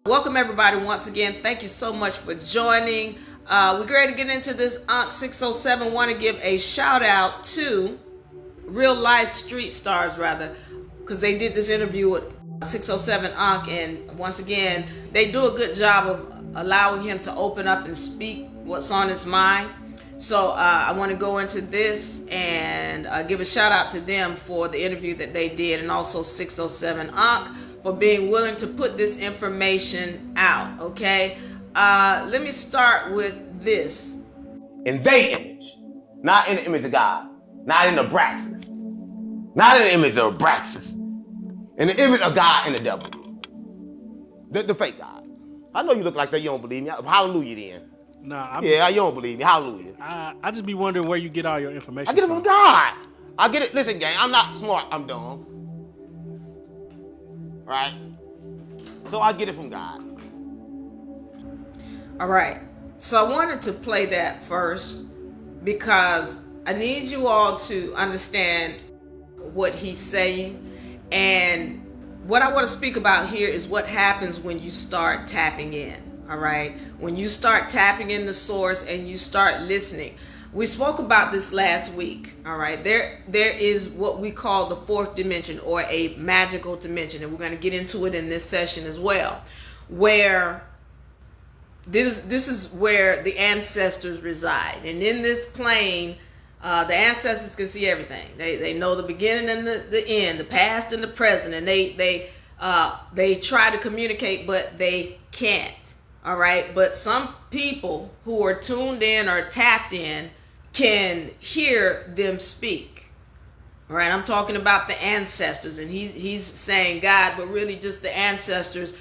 Welcome everybody once again. Thank you so much for joining. We're ready to get into this. Unc 607 want to give a shout out to Real Lyfe Street Starz, rather, because they did this interview with 607 Unc, and once again they do a good job of allowing him to open up and speak what's on his mind. So I want to go into this and give a shout out to them for the interview that they did, and also 607 Unc for being willing to put this information out. Okay, let me start with this. In their image, not in the image of God, not in the Abraxas, not in the image of Abraxas, in the image of God and the devil, the fake God. I know you look like that. You don't believe me. Hallelujah, then. Nah, you don't believe me. Hallelujah. I just be wondering where you get all your information. I get it from God. I get it. Listen, gang, I'm not smart. I'm dumb. Right? So I get it from God. All right. So I wanted to play that first because I need you all to understand what he's saying. And what I want to speak about here is what happens when you start tapping in. All right. When you start tapping in the source and you start listening. We spoke about this last week. All right. There is what we call the fourth dimension, or a magical dimension. And we're going to get into it in this session as well, where this is where the ancestors reside. And in this plane, the ancestors can see everything. They know the beginning and the end, the past and the present. And they try to communicate, but they can't. All right. But some people who are tuned in or tapped in can hear them speak. All right. I'm talking about the ancestors, and he's saying God, but really just the ancestors.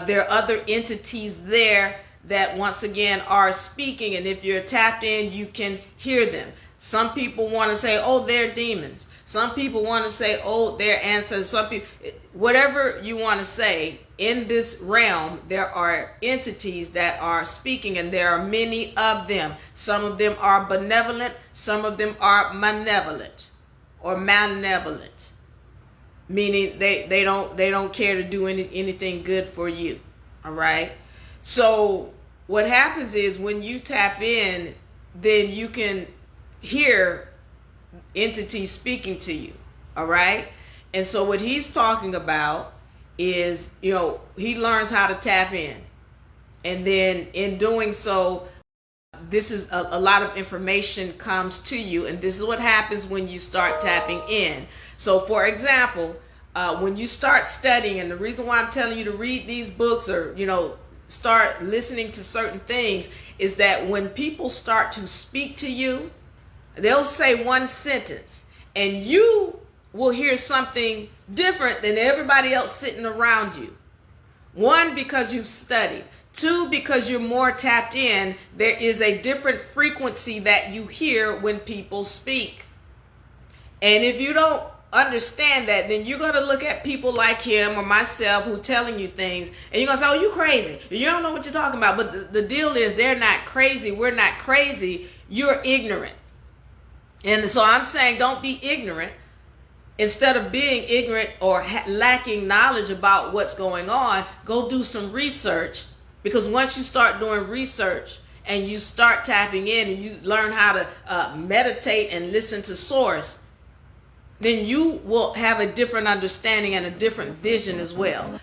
There are other entities there that once again are speaking. And if you're tapped in, you can hear them. Some people want to say, oh, they're demons. Some people want to say, oh, they're ancestors. Some people, whatever you want to say, in this realm, there are entities that are speaking, and there are many of them. Some of them are benevolent. Some of them are malevolent or malevolent, meaning they don't care to do anything good for you. All right. So what happens is when you tap in, then you can hear entities speaking to you. All right. And so what he's talking about is, he learns how to tap in. And then in doing so, this is a lot of information comes to you. And this is what happens when you start tapping in. So for example, when you start studying, and the reason why I'm telling you to read these books or, start listening to certain things, is that when people start to speak to you, they'll say one sentence and you will hear something different than everybody else sitting around you. One, because you've studied. Two, because you're more tapped in. There is a different frequency that you hear when people speak. And if you don't understand that, then you're going to look at people like him or myself who telling you things, and you're going to say, oh, you crazy. You don't know what you're talking about. But the deal is, they're not crazy. We're not crazy. You're ignorant. And so I'm saying, don't be ignorant. Instead of being ignorant or lacking knowledge about what's going on, go do some research. Because once you start doing research and you start tapping in and you learn how to meditate and listen to source, then you will have a different understanding and a different vision as well.